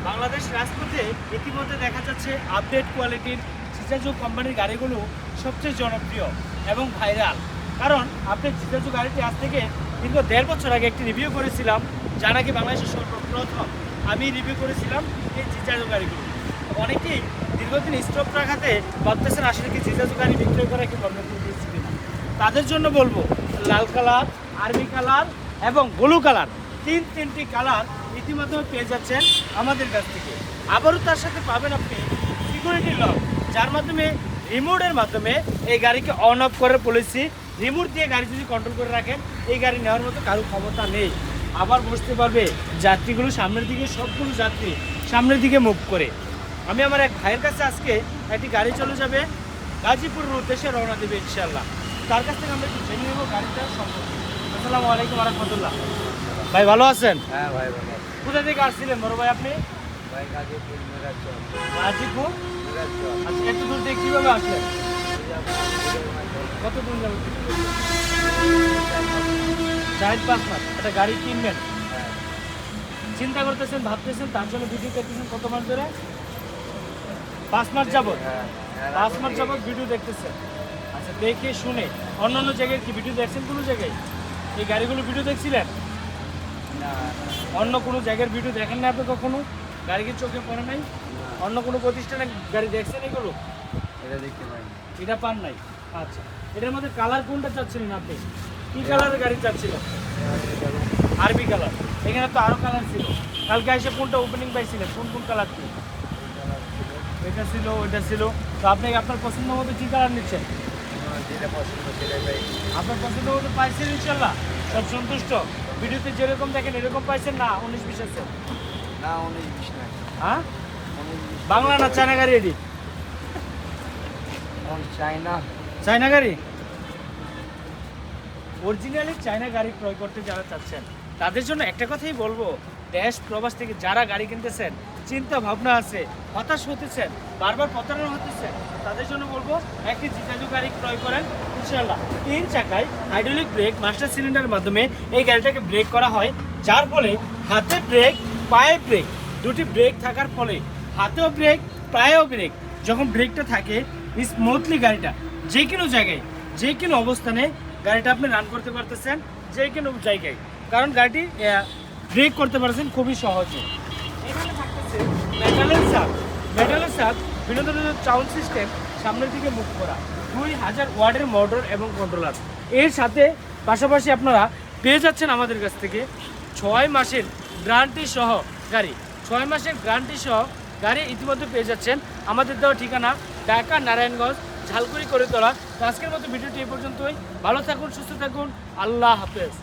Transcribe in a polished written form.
বাংলাদেশ রাজপথে ইতিমধ্যে দেখা যাচ্ছে আপডেট কোয়ালিটির জিজাজু কোম্পানির গাড়িগুলো সবচেয়ে জনপ্রিয় এবং ভাইরাল। কারণ আপনি জিজাজু গাড়িটি আজ থেকে দীর্ঘ 1.5 বছর আগে একটি রিভিউ করেছিলাম, যা নাকি বাংলাদেশের সর্বপ্রথম আমি রিভিউ করেছিলাম এই জিজাজু গাড়িগুলো। অনেকেই দীর্ঘদিন স্টক রাখাতে ভাবতেছেন আসলে কি জিজাজু গাড়ি বিক্রয় করা কি গভর্নমেন্ট দিয়েছে কিনা। তাদের জন্য বলবো লাল কালার, আর্মি কালার এবং ব্লু কালার, তিনটি কালার ইতিমধ্যে পেয়ে যাচ্ছেন আমাদের কাছ থেকে। আবারও তার সাথে পাবেন আপনি সিকিউরিটি লক, যার মাধ্যমে রিমোটের মাধ্যমে এই গাড়িকে অন অফ করার পলিসি। রিমোট দিয়ে গাড়ি যদি কন্ট্রোল করে রাখেন, এই গাড়ি নেওয়ার মতো কারো ক্ষমতা নেই। আবার বসতে পারবে যাত্রীগুলো সামনের দিকে, সবগুলো যাত্রী সামনের দিকে মুভ করে। আমি আমার এক ভাইয়ের কাছে আজকে একটি গাড়ি চলে যাবে গাজীপুরের উদ্দেশ্যে রওনা দেবে ইনশাল্লাহ। তার কাছ থেকে আমরা একটু জেনে নেব গাড়িটার সম্পর্কে। আসসালামু আলাইকুম রহমতুল্লাহ। ভাই ভালো আছেন? হ্যাঁ ভাই ভালো। কোথা থেকে আসছিলেন বড় ভাই আপনি? ভাই গাজীপুর মিরাজচর। গাজীপুর মিরাজচর। আচ্ছা, এত দূর থেকে কীভাবে আসলেন? কত দূর যাবেন? 4-5 মাস। একটা গাড়ি কিনবেন, হ্যাঁ। চিন্তা করতেছেন, ভাবতেছেন, তার জন্য ভিডিও দেখতেছেন কত মাস ধরে? 5 মাস যাবত। হ্যাঁ, 5 মাস যাবত ভিডিও দেখতেছেন। আচ্ছা, দেখে শুনে অন্য জায়গায় কি ভিডিও দেখছেন? কোনো জায়গায় এই গাড়িগুলো ভিডিও দেখছিলেন? না, অন্য কোনো জায়গার ভিডিও দেখেন না আপনি কখনো? গাড়ি কি চোখে পড়ে নাই? অন্য কোনো প্রতিষ্ঠানে গাড়ি দেখছেন এগুলো? এটা দেখতে পাই। এটা পান নাই। আচ্ছা, এটার মধ্যে কালার কোনটা চাচ্ছিলেন আপনি? কি কালারের গাড়ি চাচ্ছিলেন? আরবি কালার। এখানে তো আরও কালার ছিল। কালকে এসে কোনটা ওপেনিং পাইছিলেন? কোন কালার ছিল? এটা ছিল, ওইটা ছিল। তো আপনি আপনার পছন্দ মতো কী কালার নিচ্ছেন? যেটা পছন্দ সেটাই পাই। আপনার পছন্দ মতো পাইছেন ইনশাল্লাহ? সব সন্তুষ্ট? ভিডিওতে যেরকম দেখেন এরকম পাইছেন না 19-20 আছে? না 19-20 না। হ্যাঁ, 19-20 বাংলা না চায়না গাড়ি? এটি চাইনা। চায়না গাড়ি। অরিজিনালি চায়না গাড়ি ক্রয় করতে যারা চাচ্ছেন তাদের জন্য একটা কথাই বলবো, দেশ প্রবাস থেকে যারা গাড়ি কিনতেছেন, চিন্তা ভাবনা আছে, হতাশ হতেছেন, বারবার প্রতারণা হতেছেন, তাদের জন্য বলবো একটি জিজাজু গাড়ি ক্রয় করেন ইনশাল্লাহ। 3 চাকায় হাইড্রোলিক ব্রেক মাস্টার সিলিন্ডারের মাধ্যমে এই গাড়িটাকে ব্রেক করা হয়, যার ফলে হাতে ব্রেক, পায়ে ব্রেক, দুটি ব্রেক থাকার ফলে হাতেও ব্রেক, পায়েও ব্রেক। যখন ব্রেকটা থাকে স্মুথলি গাড়িটা যে কোনো জায়গায়, যে কোনো অবস্থানে গাড়িটা আপনি রান করতে পারতেছেন, যে কোনো জায়গায়, কারণ গাড়িটি ব্রেক করতে পারছেন খুবই সহজে। এখানে থাকতেছে মেটালের সাথ বিনোদনের সাউন্ড সিস্টেম, সামনের দিকে মুখ করা, 2000 ওয়াটের মোটর এবং কন্ট্রোলার। এর সাথে পাশাপাশি আপনারা পেয়ে যাচ্ছেন আমাদের কাছ থেকে 6 মাসের গ্যারান্টি সহ গাড়ি। 6 মাসের গ্যারান্টি সহ গাড়ি ইতিমধ্যে পেয়ে যাচ্ছেন। আমাদের দেওয়া ঠিকানা ঢাকা নারায়ণগঞ্জ, ঝালকুড়ি করে তোলা। আজকের মতো ভিডিওটি এই পর্যন্তই। ভালো থাকুন, সুস্থ থাকুন, আল্লাহ হাফেজ।